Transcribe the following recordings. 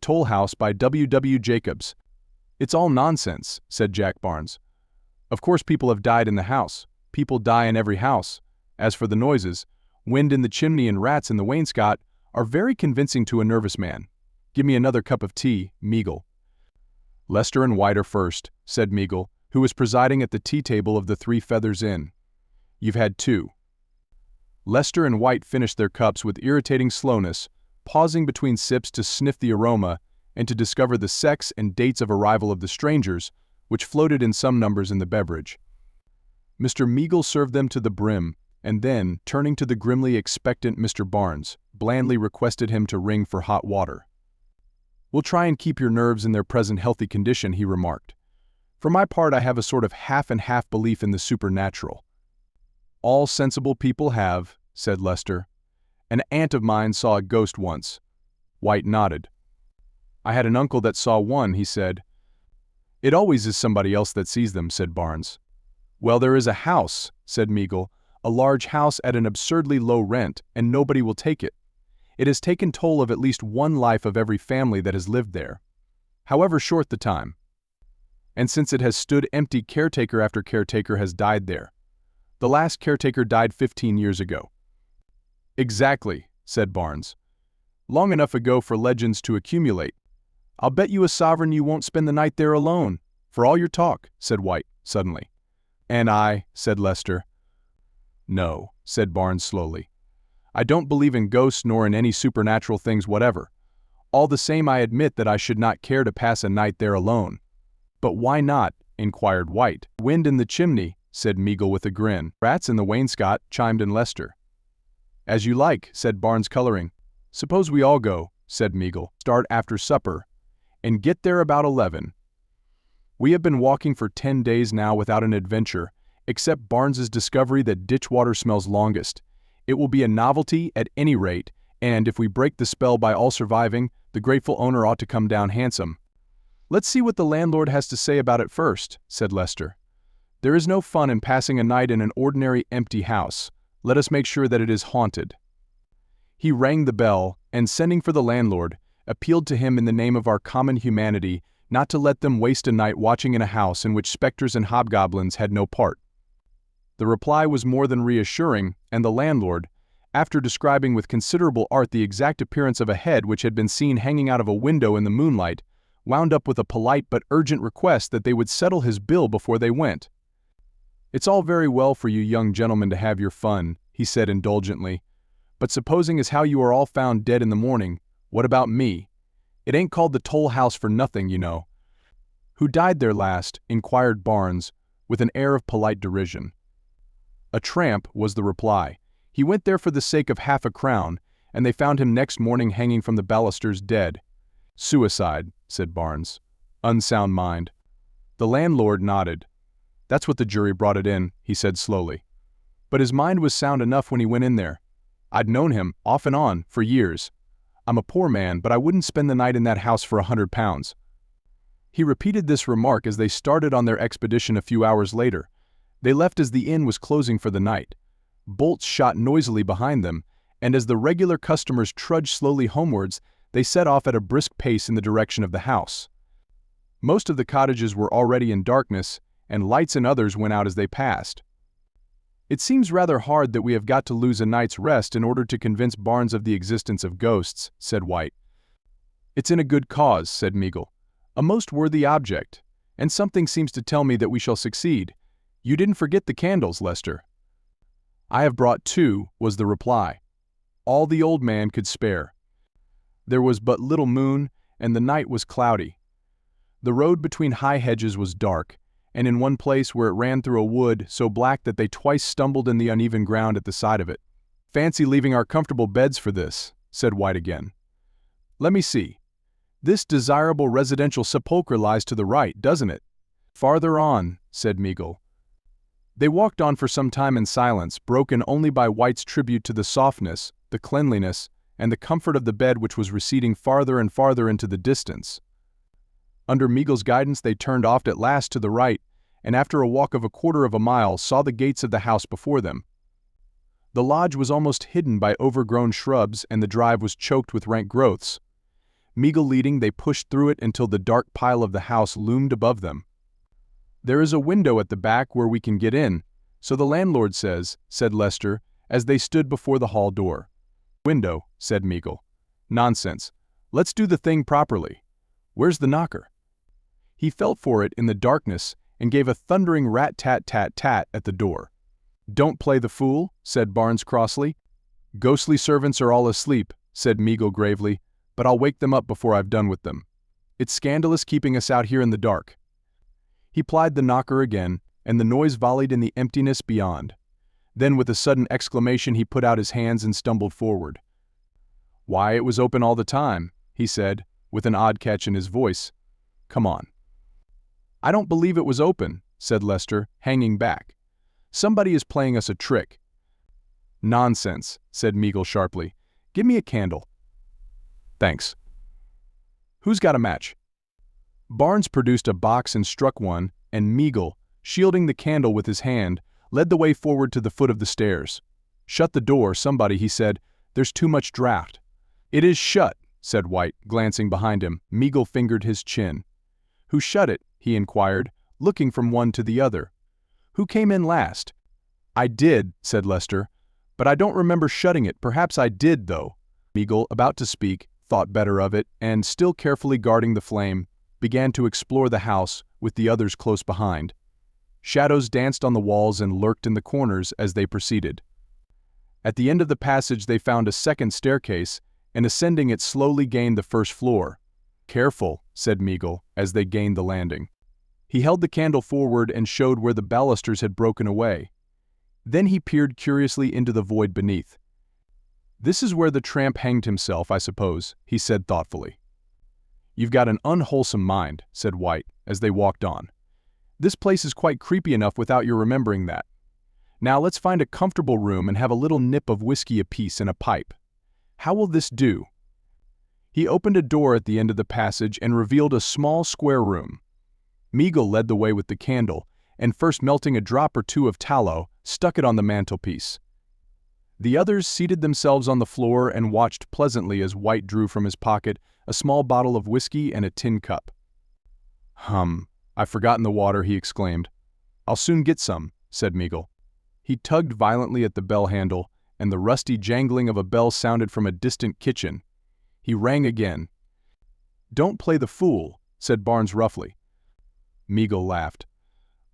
Toll House by W. W. Jacobs. It's all nonsense, said Jack Barnes. Of course people have died in the house. People die in every house. As for the noises, wind in the chimney and rats in the wainscot are very convincing to a nervous man. Give me another cup of tea, Meagle. Lester and White are first, said Meagle, who was presiding at the tea table of the Three Feathers Inn. You've had two. Lester and White finished their cups with irritating slowness, pausing between sips to sniff the aroma and to discover the sex and dates of arrival of the strangers, which floated in some numbers in the beverage. Mr. Meagle served them to the brim, and then, turning to the grimly expectant Mr. Barnes, blandly requested him to ring for hot water. We'll try and keep your nerves in their present healthy condition, he remarked. For my part, I have a sort of half-and-half belief in the supernatural. All sensible people have, said Lester. An aunt of mine saw a ghost once. White nodded. I had an uncle that saw one, he said. It always is somebody else that sees them, said Barnes. Well, there is a house, said Meagle, a large house at an absurdly low rent, and nobody will take it. It has taken toll of at least one life of every family that has lived there, however short the time. And since it has stood empty, caretaker after caretaker has died there. The last caretaker died 15 years ago. Exactly, said Barnes. Long enough ago for legends to accumulate. I'll bet you a sovereign you won't spend the night there alone, for all your talk, said White, suddenly. And I, said Lester. No, said Barnes slowly. I don't believe in ghosts nor in any supernatural things whatever. All the same, I admit that I should not care to pass a night there alone. But why not? Inquired White. Wind in the chimney, said Meagle with a grin. Rats in the wainscot, chimed in Lester. As you like, said Barnes, coloring. Suppose we all go, said Meagle. Start after supper, and get there about 11. We have been walking for 10 days now without an adventure, except Barnes's discovery that ditch water smells longest. It will be a novelty at any rate, and if we break the spell by all surviving, the grateful owner ought to come down handsome. Let's see what the landlord has to say about it first, said Lester. There is no fun in passing a night in an ordinary empty house. Let us make sure that it is haunted. He rang the bell, and sending for the landlord, appealed to him in the name of our common humanity not to let them waste a night watching in a house in which specters and hobgoblins had no part. The reply was more than reassuring, and the landlord, after describing with considerable art the exact appearance of a head which had been seen hanging out of a window in the moonlight, wound up with a polite but urgent request that they would settle his bill before they went. It's all very well for you young gentlemen to have your fun, he said indulgently, but supposing as how you are all found dead in the morning, what about me? It ain't called the Toll House for nothing, you know. Who died there last? Inquired Barnes, with an air of polite derision. A tramp, was the reply. He went there for the sake of half a crown, and they found him next morning hanging from the balusters dead. Suicide, said Barnes. Unsound mind. The landlord nodded. That's what the jury brought it in, he said slowly. But his mind was sound enough when he went in there. I'd known him, off and on, for years. I'm a poor man, but I wouldn't spend the night in that house for £100. He repeated this remark as they started on their expedition a few hours later. They left as the inn was closing for the night. Bolts shot noisily behind them, and as the regular customers trudged slowly homewards, they set off at a brisk pace in the direction of the house. Most of the cottages were already in darkness, and lights in others went out as they passed. It seems rather hard that we have got to lose a night's rest in order to convince Barnes of the existence of ghosts, said White. It's in a good cause, said Meagle. A most worthy object, and something seems to tell me that we shall succeed. You didn't forget the candles, Lester. I have brought 2, was the reply. All the old man could spare. There was but little moon, and the night was cloudy. The road between high hedges was dark, and in one place where it ran through a wood so black that they twice stumbled in the uneven ground at the side of it. Fancy leaving our comfortable beds for this, said White again. Let me see. This desirable residential sepulchre lies to the right, doesn't it? Farther on, said Meagle. They walked on for some time in silence, broken only by White's tribute to the softness, the cleanliness, and the comfort of the bed which was receding farther and farther into the distance. Under Meagle's guidance they turned off at last to the right, and after a walk of 1/4 of a mile saw the gates of the house before them. The lodge was almost hidden by overgrown shrubs and the drive was choked with rank growths. Meagle leading, they pushed through it until the dark pile of the house loomed above them. "There is a window at the back where we can get in, so the landlord says," said Lester, as they stood before the hall door. "Window," said Meagle. "Nonsense. Let's do the thing properly. Where's the knocker?" He felt for it in the darkness and gave a thundering rat-tat-tat-tat at the door. "Don't play the fool," said Barnes crossly. "Ghostly servants are all asleep," said Meagle gravely, "but I'll wake them up before I've done with them. It's scandalous keeping us out here in the dark." He plied the knocker again, and the noise volleyed in the emptiness beyond. Then with a sudden exclamation he put out his hands and stumbled forward. "Why, it was open all the time," he said, with an odd catch in his voice. "Come on." "I don't believe it was open," said Lester, hanging back. "Somebody is playing us a trick." "Nonsense," said Meagle sharply. "Give me a candle." "Thanks." "Who's got a match?" Barnes produced a box and struck one, and Meagle, shielding the candle with his hand, led the way forward to the foot of the stairs. "Shut the door, somebody," he said. "There's too much draft." "It is shut," said White, glancing behind him. Meagle fingered his chin. "Who shut it?" he inquired, looking from one to the other. "Who came in last?" "I did," said Lester, "but I don't remember shutting it. Perhaps I did, though." Meagle, about to speak, thought better of it, and, still carefully guarding the flame, began to explore the house with the others close behind. Shadows danced on the walls and lurked in the corners as they proceeded. At the end of the passage they found a second staircase, and ascending it slowly gained the first floor. "Careful," said Meagle, as they gained the landing. He held the candle forward and showed where the balusters had broken away. Then he peered curiously into the void beneath. "This is where the tramp hanged himself, I suppose," he said thoughtfully. "You've got an unwholesome mind," said White, as they walked on. "This place is quite creepy enough without your remembering that. Now let's find a comfortable room and have a little nip of whiskey apiece and a pipe. How will this do?" He opened a door at the end of the passage and revealed a small square room. Meagle led the way with the candle, and first melting a drop or two of tallow, stuck it on the mantelpiece. The others seated themselves on the floor and watched pleasantly as White drew from his pocket a small bottle of whiskey and a tin cup. "I've forgotten the water," he exclaimed. "I'll soon get some," said Meagle. He tugged violently at the bell handle, and the rusty jangling of a bell sounded from a distant kitchen. He rang again. "Don't play the fool," said Barnes roughly. Meagle laughed.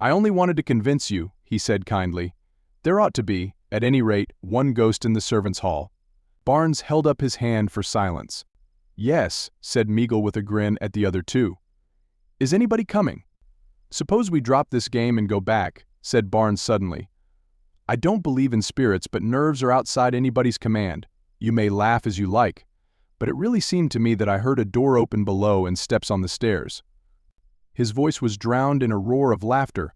"I only wanted to convince you," he said kindly. "There ought to be, at any rate, one ghost in the servants' hall." Barnes held up his hand for silence. "Yes," said Meagle with a grin at the other two. "Is anybody coming?" "Suppose we drop this game and go back," said Barnes suddenly. "I don't believe in spirits, but nerves are outside anybody's command. You may laugh as you like, but it really seemed to me that I heard a door open below and steps on the stairs." His voice was drowned in a roar of laughter.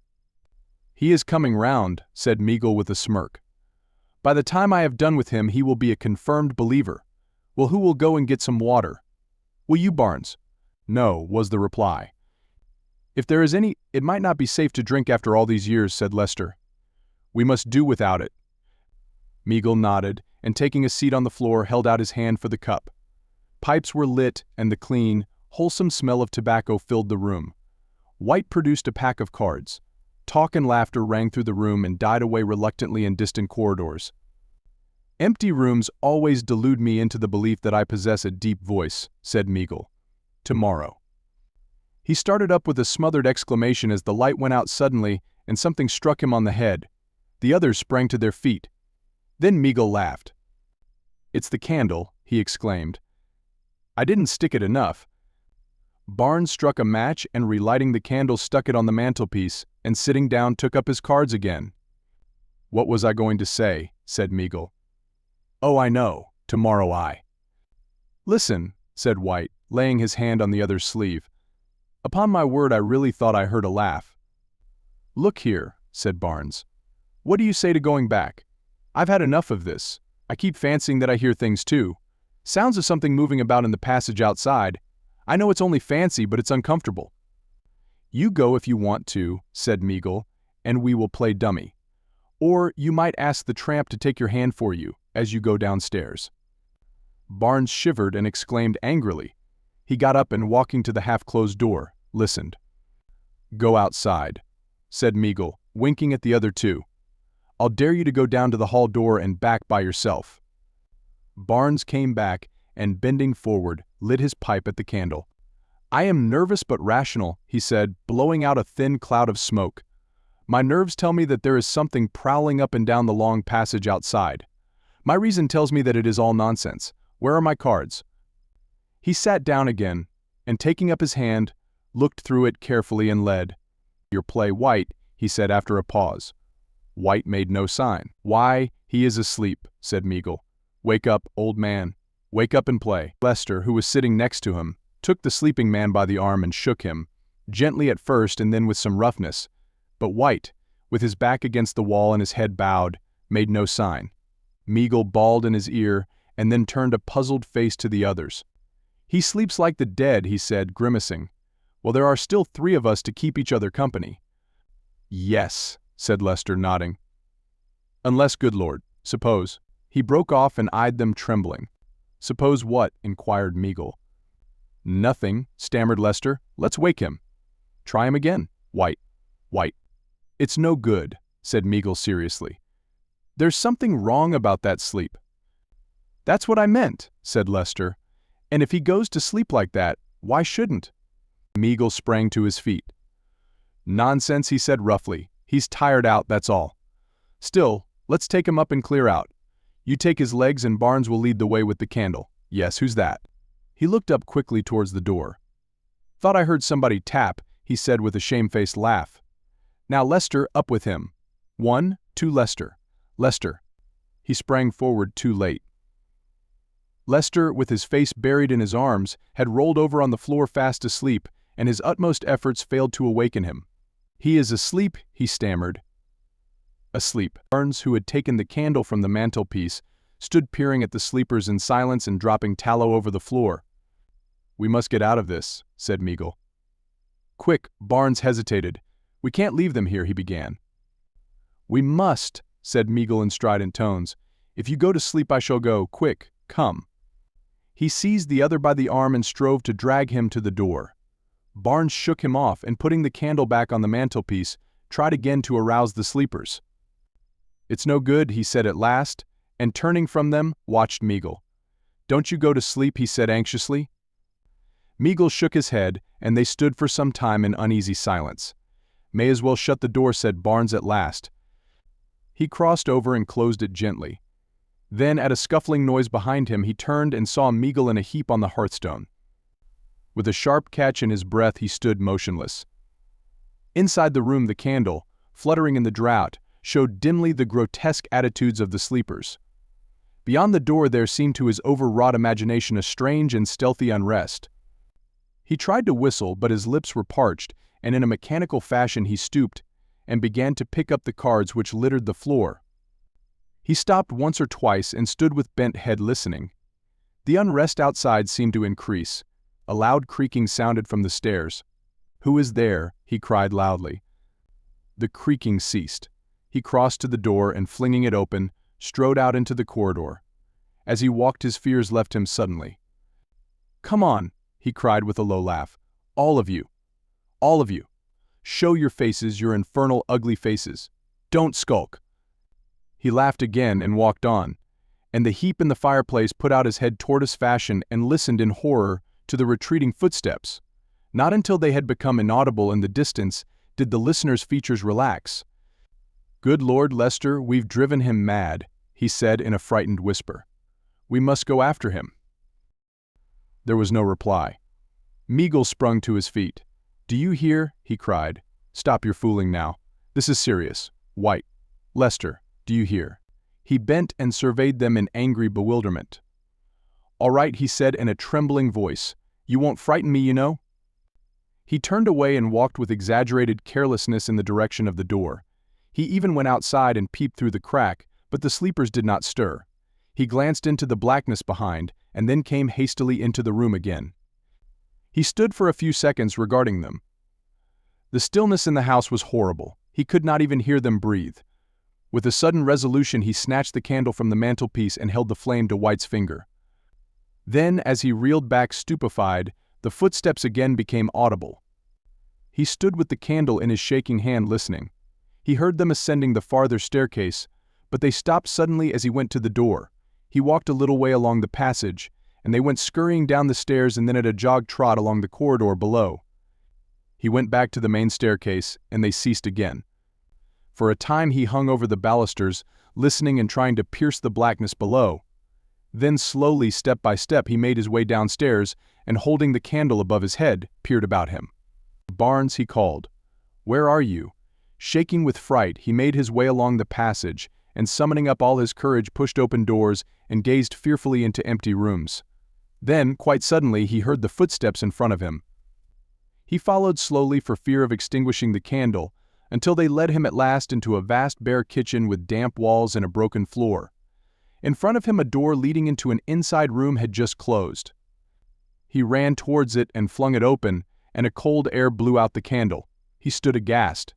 "He is coming round," said Meagle with a smirk. "By the time I have done with him he will be a confirmed believer. Well, who will go and get some water?" "Will you, Barnes?" "No," was the reply. "If there is any, it might not be safe to drink after all these years," said Lester. "We must do without it." Meagle nodded, and taking a seat on the floor held out his hand for the cup. Pipes were lit, and the clean, wholesome smell of tobacco filled the room. White produced a pack of cards. Talk and laughter rang through the room and died away reluctantly in distant corridors. "Empty rooms always delude me into the belief that I possess a deep voice," said Meagle. "Tomorrow." He started up with a smothered exclamation as the light went out suddenly and something struck him on the head. The others sprang to their feet. Then Meagle laughed. "It's the candle," he exclaimed. "I didn't stick it enough." Barnes struck a match and, relighting the candle, stuck it on the mantelpiece, and sitting down took up his cards again. "What was I going to say?" said Meagle. "Oh, I know. Tomorrow I—" "Listen," said White, laying his hand on the other's sleeve. "Upon my word, I really thought I heard a laugh." "Look here," said Barnes. "What do you say to going back? I've had enough of this. I keep fancying that I hear things too. Sounds of something moving about in the passage outside. I know it's only fancy, but it's uncomfortable." "You go if you want to," said Meagle, "and we will play dummy. Or you might ask the tramp to take your hand for you as you go downstairs." Barnes shivered and exclaimed angrily, He got up and, walking to the half-closed door, listened. "Go outside," said Meagle, winking at the other two. "I'll dare you to go down to the hall door and back by yourself." Barnes came back and, bending forward, lit his pipe at the candle. "I am nervous but rational," he said, blowing out a thin cloud of smoke. "My nerves tell me that there is something prowling up and down the long passage outside. My reason tells me that it is all nonsense. Where are my cards?" He sat down again, and taking up his hand, looked through it carefully and led. "Your play, White," he said after a pause. White made no sign. "Why, he is asleep," said Meagle. "Wake up, old man. Wake up and play." Lester, who was sitting next to him, took the sleeping man by the arm and shook him, gently at first and then with some roughness. But White, with his back against the wall and his head bowed, made no sign. Meagle bawled in his ear and then turned a puzzled face to the others. "He sleeps like the dead," he said, grimacing. "Well, there are still 3 of us to keep each other company." "Yes," said Lester, nodding. "Unless, good Lord, suppose—" He broke off and eyed them, trembling. "Suppose what?" inquired Meagle. "Nothing," stammered Lester. "Let's wake him." "Try him again, White. White." "It's no good," said Meagle seriously. "There's something wrong about that sleep." "That's what I meant," said Lester. "And if he goes to sleep like that, why shouldn't?" Meagle sprang to his feet. "Nonsense," he said roughly. "He's tired out, that's all. Still, let's take him up and clear out. You take his legs and Barnes will lead the way with the candle. Yes, who's that?" He looked up quickly towards the door. "Thought I heard somebody tap," he said with a shamefaced laugh. "Now, Lester, up with him. 1, 2, Lester. Lester." He sprang forward too late. Lester, with his face buried in his arms, had rolled over on the floor fast asleep, and his utmost efforts failed to awaken him. "He is asleep," he stammered. Asleep. Barnes, who had taken the candle from the mantelpiece, stood peering at the sleepers in silence and dropping tallow over the floor. "We must get out of this," said Meagle. "Quick," Barnes hesitated. "We can't leave them here," he began. "We must," said Meagle in strident tones. "If you go to sleep I shall go. Quick, come." He seized the other by the arm and strove to drag him to the door. Barnes shook him off and, putting the candle back on the mantelpiece, tried again to arouse the sleepers. "It's no good," he said at last, and turning from them, watched Meagle. "Don't you go to sleep," he said anxiously. Meagle shook his head, and they stood for some time in uneasy silence. "May as well shut the door," said Barnes at last. He crossed over and closed it gently. Then, at a scuffling noise behind him, he turned and saw Meagle in a heap on the hearthstone. With a sharp catch in his breath, he stood motionless. Inside the room, the candle, fluttering in the draught, showed dimly the grotesque attitudes of the sleepers. Beyond the door there seemed to his overwrought imagination a strange and stealthy unrest. He tried to whistle, but his lips were parched, and in a mechanical fashion he stooped and began to pick up the cards which littered the floor. He stopped once or twice and stood with bent head listening. The unrest outside seemed to increase. A loud creaking sounded from the stairs. "Who is there?" he cried loudly. The creaking ceased. He crossed to the door and, flinging it open, strode out into the corridor. As he walked, his fears left him suddenly. "Come on," he cried with a low laugh. "All of you. All of you. Show your faces, your infernal ugly faces. Don't skulk." He laughed again and walked on, and the heap in the fireplace put out his head tortoise fashion and listened in horror to the retreating footsteps. Not until they had become inaudible in the distance did the listener's features relax. "Good Lord, Lester, we've driven him mad," he said in a frightened whisper. "We must go after him." There was no reply. Meagle sprung to his feet. "Do you hear?" he cried. "Stop your fooling now. This is serious. White. Lester, do you hear?" He bent and surveyed them in angry bewilderment. "All right," he said in a trembling voice. "You won't frighten me, you know." He turned away and walked with exaggerated carelessness in the direction of the door. He even went outside and peeped through the crack, but the sleepers did not stir. He glanced into the blackness behind, and then came hastily into the room again. He stood for a few seconds regarding them. The stillness in the house was horrible. He could not even hear them breathe. With a sudden resolution, he snatched the candle from the mantelpiece and held the flame to White's finger. Then, as he reeled back stupefied, The footsteps again became audible. He stood with the candle in his shaking hand listening. He heard them ascending the farther staircase, but they stopped suddenly as he went to the door. He walked a little way along the passage, and they went scurrying down the stairs and then at a jog trot along the corridor below. He went back to the main staircase, and they ceased again. For a time he hung over the balusters, listening and trying to pierce the blackness below. Then slowly, step by step, he made his way downstairs, and holding the candle above his head, peered about him. "Barnes," he called. "Where are you?" Shaking with fright, he made his way along the passage, and summoning up all his courage pushed open doors and gazed fearfully into empty rooms. Then, quite suddenly, he heard the footsteps in front of him. He followed slowly for fear of extinguishing the candle, until they led him at last into a vast bare kitchen with damp walls and a broken floor. In front of him a door leading into an inside room had just closed. He ran towards it and flung it open, and a cold air blew out the candle. He stood aghast.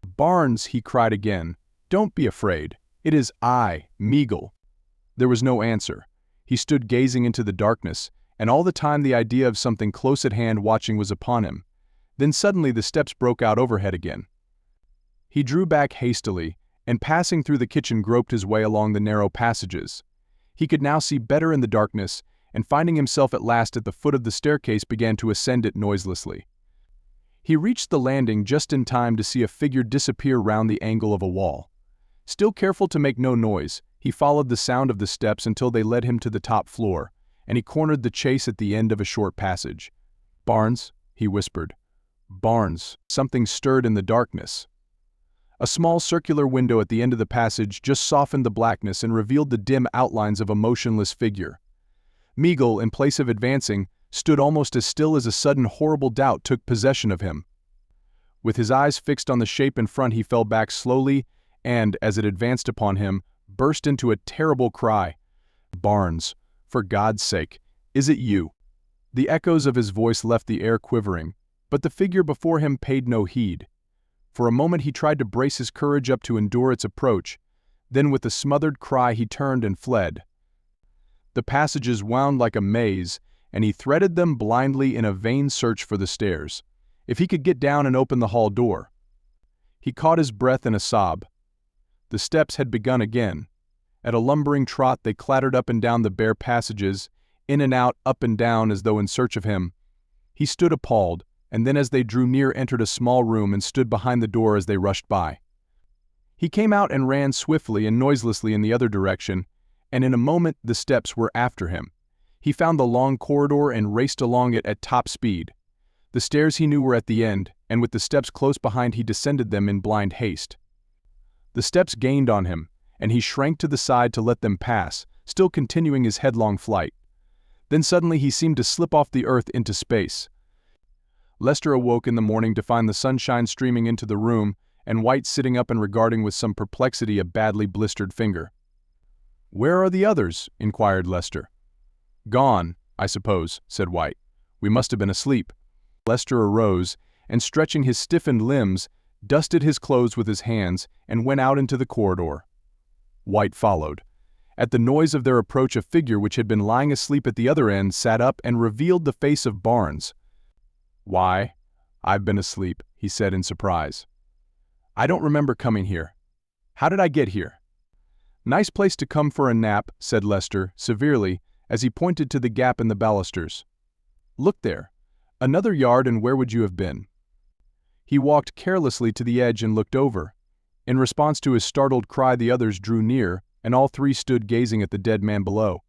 "Barnes," he cried again, "don't be afraid. It is I, Meagle." There was no answer. He stood gazing into the darkness, and all the time the idea of something close at hand watching was upon him. Then suddenly the steps broke out overhead again. He drew back hastily, and passing through the kitchen groped his way along the narrow passages. He could now see better in the darkness, and finding himself at last at the foot of the staircase began to ascend it noiselessly. He reached the landing just in time to see a figure disappear round the angle of a wall. Still careful to make no noise, he followed the sound of the steps until they led him to the top floor, and he cornered the chase at the end of a short passage. "Barnes," he whispered. "Barnes." Something stirred in the darkness. A small circular window at the end of the passage just softened the blackness and revealed the dim outlines of a motionless figure. Meagle, in place of advancing, stood almost as still as a sudden horrible doubt took possession of him. With his eyes fixed on the shape in front, he fell back slowly and, as it advanced upon him, burst into a terrible cry. "Barnes, for God's sake, is it you?" The echoes of his voice left the air quivering, but the figure before him paid no heed. For a moment he tried to brace his courage up to endure its approach, then with a smothered cry he turned and fled. The passages wound like a maze, and he threaded them blindly in a vain search for the stairs. If he could get down and open the hall door. He caught his breath in a sob. The steps had begun again. At a lumbering trot they clattered up and down the bare passages, in and out, up and down, as though in search of him. He stood appalled, and then as they drew near entered a small room and stood behind the door as they rushed by. He came out and ran swiftly and noiselessly in the other direction, and in a moment the steps were after him. He found the long corridor and raced along it at top speed. The stairs he knew were at the end, and with the steps close behind he descended them in blind haste. The steps gained on him, and he shrank to the side to let them pass, still continuing his headlong flight. Then suddenly he seemed to slip off the earth into space. Lester awoke in the morning to find the sunshine streaming into the room, and White sitting up and regarding with some perplexity a badly blistered finger. "Where are the others?" inquired Lester. "Gone, I suppose," said White. "We must have been asleep." Lester arose, and stretching his stiffened limbs, dusted his clothes with his hands, and went out into the corridor. White followed. At the noise of their approach a figure which had been lying asleep at the other end sat up and revealed the face of Barnes. "Why, I've been asleep," he said in surprise. "I don't remember coming here. How did I get here?" "Nice place to come for a nap," said Lester, severely, as he pointed to the gap in the balusters. "Look there. Another yard and where would you have been?" He walked carelessly to the edge and looked over. In response to his startled cry the others drew near, and all three stood gazing at the dead man below.